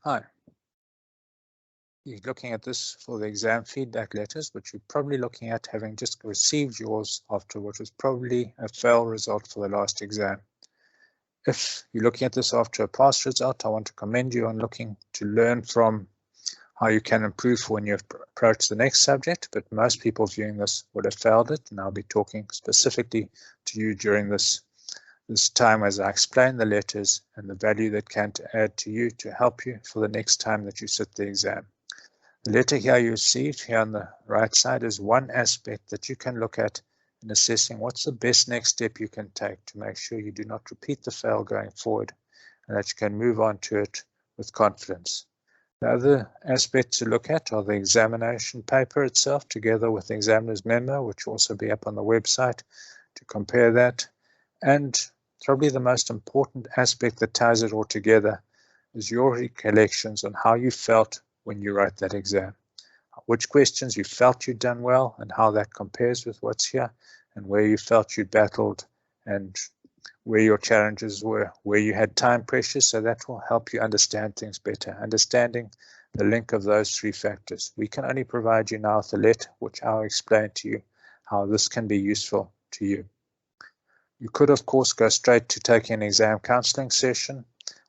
Hi. You're looking at this for the exam feedback letters, but you're probably looking at having just received yours after what was probably a fail result for the last exam. If you're looking at this after a pass result, I want to commend you on looking to learn from how you can improve for when you approach the next subject, but most people viewing this would have failed it, and I'll be talking specifically to you during this time as I explain the letters and the value that can add to you to help you for the next time that you sit the exam. The letter here you received here on the right side is one aspect that you can look at in assessing what's the best next step you can take to make sure you do not repeat the fail going forward and that you can move on to it with confidence. The other aspect to look at are the examination paper itself together with the examiner's memo, which will also be up on the website to compare that. And probably the most important aspect that ties it all together is your recollections on how you felt when you wrote that exam, which questions you felt you'd done well and how that compares with what's here, and where you felt you'd battled and where your challenges were, where you had time pressures. So that will help you understand things better, understanding the link of those three factors. We can only provide you now with a letter, which I'll explain to you how this can be useful to you. You could, of course, go straight to taking an exam counseling session,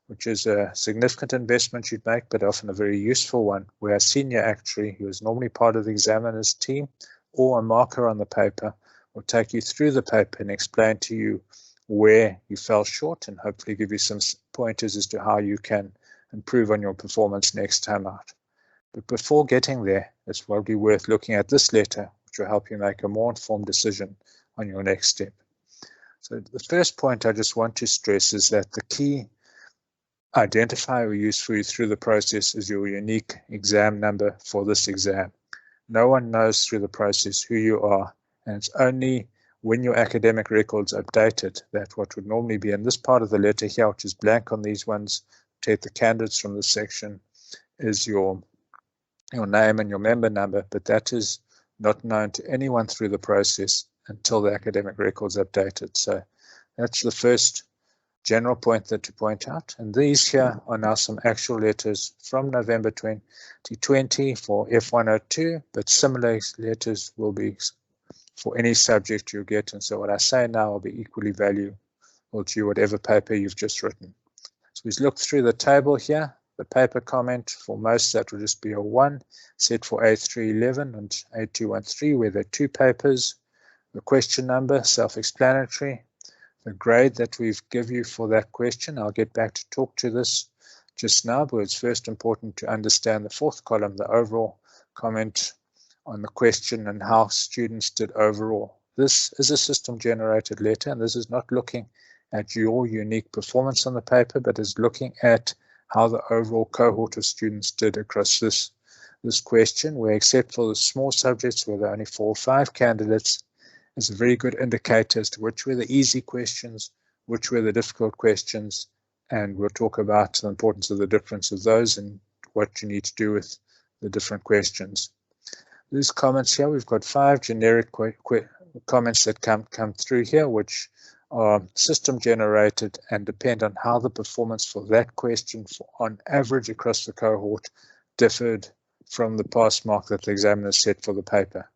which is a significant investment you'd make, but often a very useful one, where a senior actuary, who is normally part of the examiner's team or a marker on the paper, will take you through the paper and explain to you where you fell short and hopefully give you some pointers as to how you can improve on your performance next time out. But before getting there, it's probably worth looking at this letter, which will help you make a more informed decision on your next step. So the first point I just want to stress is that the key identifier we use for you through the process is your unique exam number for this exam. No one knows through the process who you are, and it's only when your academic records updated that what would normally be in this part of the letter here, which is blank on these ones, take the candidates from this section, is your name and your member number, but that is not known to anyone through the process until the academic records updated. So that's the first general point that to point out. And these here are now some actual letters from November 2020 for F102, but similar letters will be for any subject you get. And so what I say now will be equally valuable to you, whatever paper you've just written. So we look through the table here. The paper comment, for most that will just be a 1, set for A311 and A213, where there are 2 papers. The question number, self-explanatory. The grade that we've given you for that question, I'll get back to talk to this just now, but it's first important to understand the 4th column, the overall comment on the question and how students did overall. This is a system-generated letter, and this is not looking at your unique performance on the paper, but is looking at how the overall cohort of students did across this question, where except for the small subjects where there are only 4 or 5 candidates, is a very good indicator as to which were the easy questions, which were the difficult questions, and we'll talk about the importance of the difference of those and what you need to do with the different questions. These comments here, we've got 5 generic comments that come through here, which are system generated and depend on how the performance for that question on average across the cohort differed from the pass mark that the examiner set for the paper.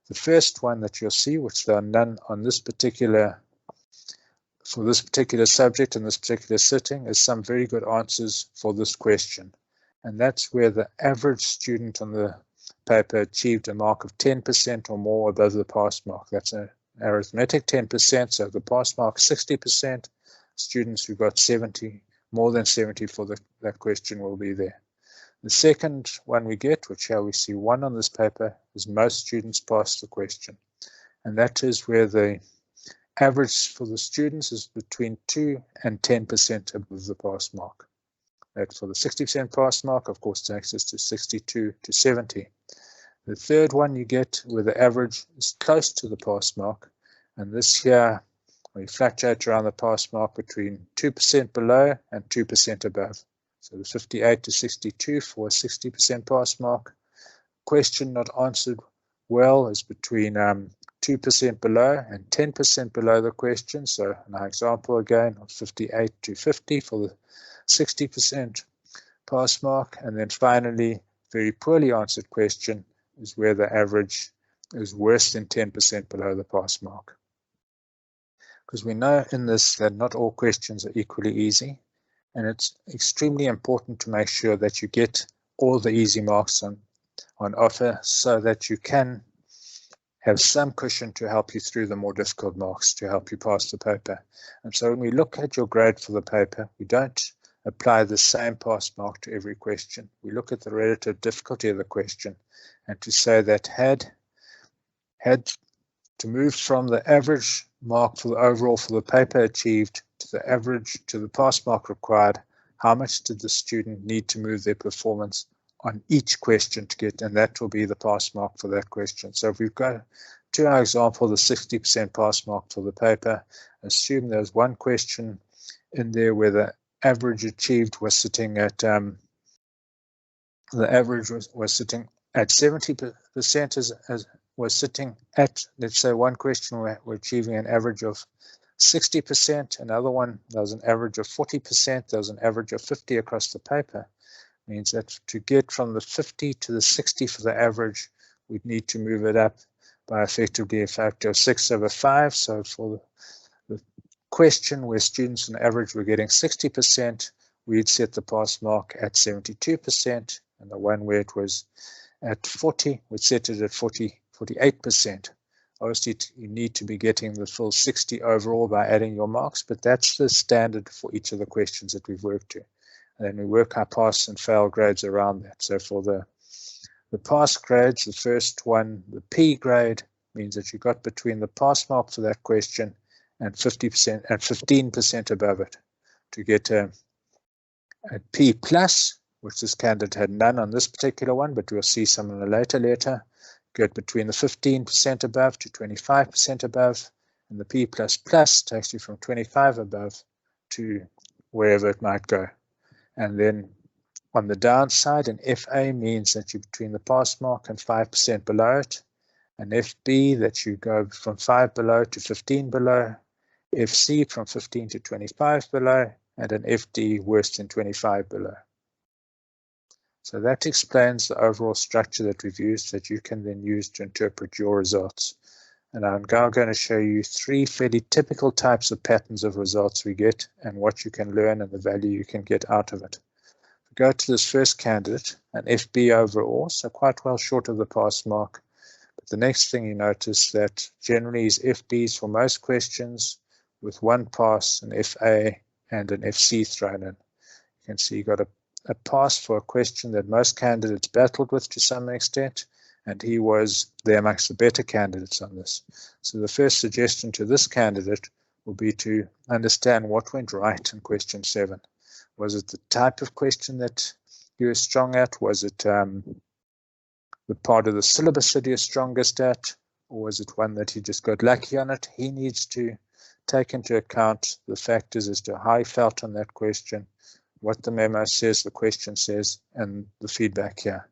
The first one that you'll see, which there are none on this particular, for this particular subject in this particular sitting, is some very good answers for this question. And that's where the average student on the paper achieved a mark of 10% or more above the pass mark. That's an arithmetic 10%, so the pass mark 60%. Students who got 70, more than 70 for that question will be there. The second one we get, which here we see 1 on this paper, is most students pass the question. And that is where the average for the students is between 2 and 10% above the pass mark. That for the 60% pass mark, of course, takes us to 62 to 70. The third one you get where the average is close to the pass mark, and this here, we fluctuate around the pass mark between 2% below and 2% above. So the 58 to 62 for a 60% pass mark. Question not answered well is between 2% below and 10% below the question. So an example again of 58 to 50 for the 60% pass mark. And then finally, very poorly answered question is where the average is worse than 10% below the pass mark. Because we know in this that not all questions are equally easy, and it's extremely important to make sure that you get all the easy marks on offer so that you can have some cushion to help you through the more difficult marks to help you pass the paper. And so when we look at your grade for the paper, we don't apply the same pass mark to every question. We look at the relative difficulty of the question, and to say that had to move from the average mark for the overall for the paper achieved to the average to the pass mark required, how much did the student need to move their performance on each question to get, and that will be the pass mark for that question. So if we've got to our example, the 60% pass mark for the paper, assume there's one question in there where the average achieved was sitting at the average was sitting at 70% as was sitting at, let's say one question we're achieving an average of 60%, another one there was an average of 40%, there was an average of 50 across the paper. Means that to get from the 50 to the 60 for the average, we'd need to move it up by effectively a factor of 6/5. So for the question where students on average were getting 60%, we'd set the pass mark at 72%, and the one where it was at 40, we'd set it at 48%. Obviously, you need to be getting the full 60 overall by adding your marks, but that's the standard for each of the questions that we've worked to. And then we work our pass and fail grades around that. So for the pass grades, the first one, the P grade, means that you got between the pass mark for that question and 50% and 15% above it to get a P plus, which this candidate had none on this particular one, but we'll see some in a later letter. Get between the 15% above to 25% above, and the P plus plus takes you from 25 above to wherever it might go. And then on the downside, an FA means that you're between the pass mark and 5% below it. An FB that you go from 5 below to 15 below. FC from 15 to 25 below. And an FD worse than 25 below. So that explains the overall structure that we've used that you can then use to interpret your results. And I'm now going to show you 3 fairly typical types of patterns of results we get and what you can learn and the value you can get out of it. We go to this first candidate, an FB overall, so quite well short of the pass mark. But the next thing you notice that generally is FBs for most questions with one pass, an FA, and an FC thrown in. You can see you got a pass for a question that most candidates battled with to some extent, and he was there amongst the better candidates on this. So the first suggestion to this candidate will be to understand what went right in question 7. Was it the type of question that he was strong at? Was it the part of the syllabus that he was strongest at? Or was it one that he just got lucky on it? He needs to take into account the factors as to how he felt on that question, what the memo says, the question says, and the feedback here.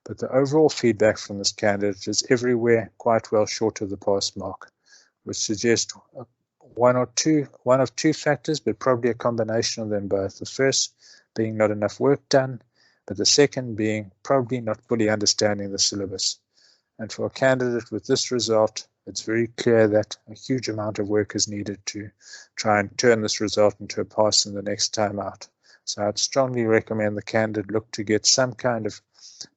But the overall feedback from this candidate is everywhere quite well short of the pass mark, which suggests one of two factors, but probably a combination of them both. The first being not enough work done, but the second being probably not fully understanding the syllabus. And for a candidate with this result, it's very clear that a huge amount of work is needed to try and turn this result into a pass in the next time out. So I'd strongly recommend the candidate look to get some kind of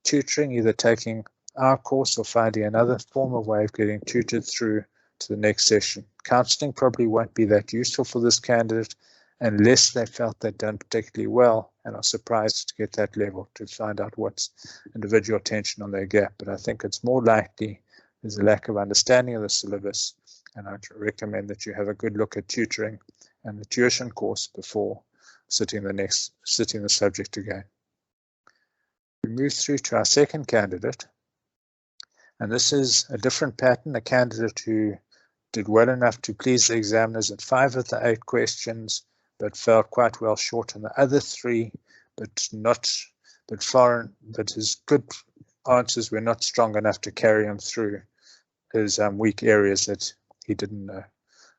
tutoring, either taking our course or finding another form of way of getting tutored through to the next session. Counseling probably won't be that useful for this candidate unless they felt they'd done particularly well and are surprised to get that level to find out what's individual attention on their gap. But I think it's more likely there's a lack of understanding of the syllabus, and I'd recommend that you have a good look at tutoring and the tuition course before sitting the subject again. We move through to our second candidate, and this is a different pattern, a candidate who did well enough to please the examiners at 5 of the 8 questions, but fell quite well short on the other 3, but his good answers were not strong enough to carry him through his weak areas that he didn't know.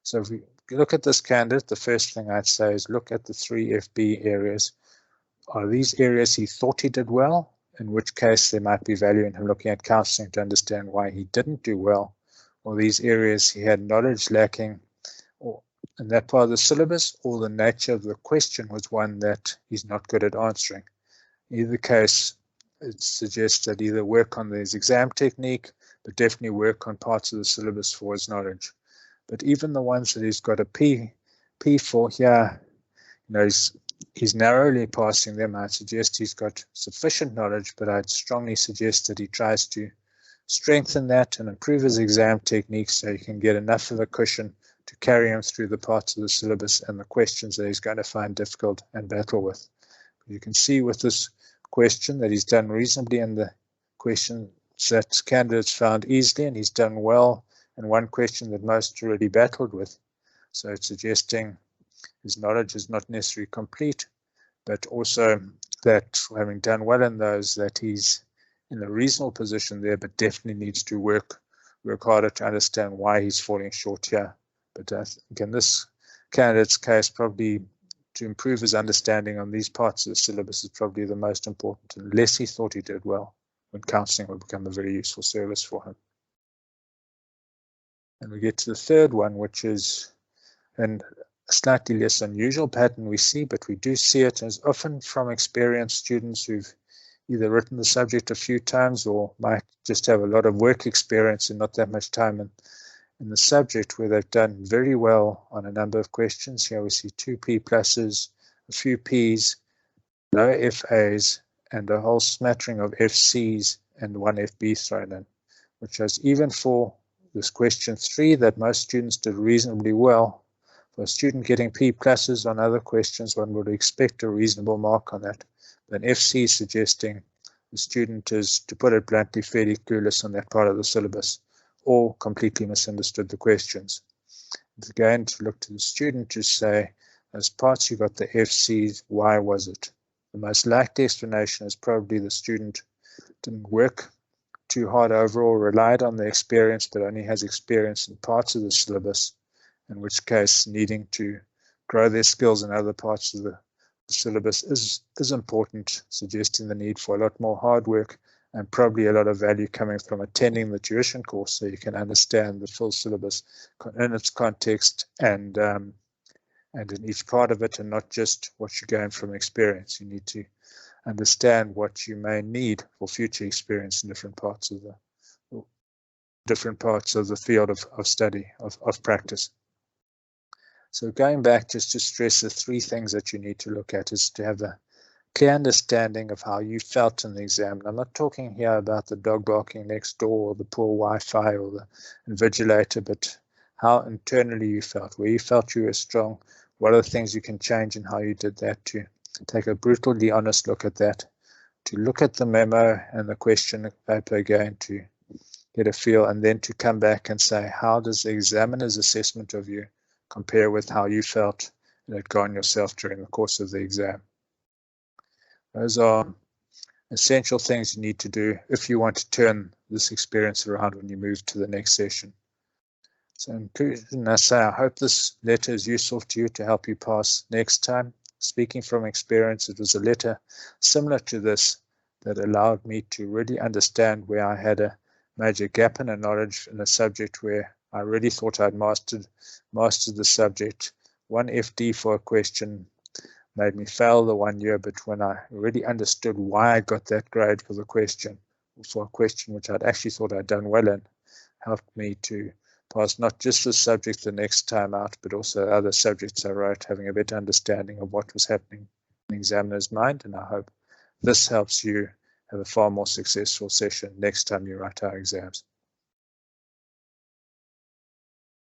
So if we look at this candidate, the first thing I'd say is look at the 3 FB areas. are these areas he thought he did well, in which case there might be value in him looking at counseling to understand why he didn't do well, or these areas he had knowledge lacking or in that part of the syllabus, or the nature of the question was one that he's not good at answering. In either case, it suggests that either work on his exam technique, but definitely work on parts of the syllabus for his knowledge. But even the ones that he's got a P for here, he's narrowly passing them. I'd suggest he's got sufficient knowledge, but I'd strongly suggest that he tries to strengthen that and improve his exam technique so he can get enough of a cushion to carry him through the parts of the syllabus and the questions that he's going to find difficult and battle with. You can see with this question that he's done reasonably in the questions that candidates found easily, and he's done well in one question that most already battled with. So it's suggesting his knowledge is not necessarily complete, but also that having done well in those, that he's in a reasonable position there, but definitely needs to work harder to understand why he's falling short here. But I think in this candidate's case, probably to improve his understanding on these parts of the syllabus is probably the most important, unless he thought he did well, when counseling will become a very useful service for him. And we get to the third one, which is a slightly less unusual pattern we see, but we do see it as often from experienced students who've either written the subject a few times or might just have a lot of work experience and not that much time in the subject, where they've done very well on a number of questions. Here we see 2 P pluses, a few Ps, no FAs, and a whole smattering of FCs and 1 FB thrown in, which shows even for this question 3 that most students did reasonably well. For a student getting P pluses on other questions, one would expect a reasonable mark on that. But an FC suggesting the student is, to put it bluntly, fairly clueless on that part of the syllabus, or completely misunderstood the questions. Again, to look to the student to say, as parts you got the FCs, why was it? The most likely explanation is probably the student didn't work too hard overall, relied on the experience, but only has experience in parts of the syllabus, in which case needing to grow their skills in other parts of the syllabus is important, suggesting the need for a lot more hard work and probably a lot of value coming from attending the tuition course so you can understand the full syllabus in its context and in each part of it, and not just what you gain from experience. You need to understand what you may need for future experience in different parts of the field of study, of practice. So going back, just to stress the 3 things that you need to look at is to have a clear understanding of how you felt in the exam. And I'm not talking here about the dog barking next door or the poor Wi-Fi or the invigilator, but how internally you felt, where you felt you were strong, what are the things you can change and how you did that, to take a brutally honest look at that, to look at the memo and the question paper again to get a feel, and then to come back and say, how does the examiner's assessment of you compare with how you felt and had gone yourself during the course of the exam? Those are essential things you need to do if you want to turn this experience around when you move to the next session. So in conclusion, I say, I hope this letter is useful to you to help you pass next time. Speaking from experience, it was a letter similar to this that allowed me to really understand where I had a major gap in knowledge in a subject where I really thought I'd mastered the subject. 1 FD for a question made me fail the 1 year, but when I really understood why I got that grade for the question, for a question which I'd actually thought I'd done well in, helped me to pass not just the subject the next time out, but also other subjects I wrote, having a better understanding of what was happening in the examiner's mind. And I hope this helps you have a far more successful session next time you write our exams.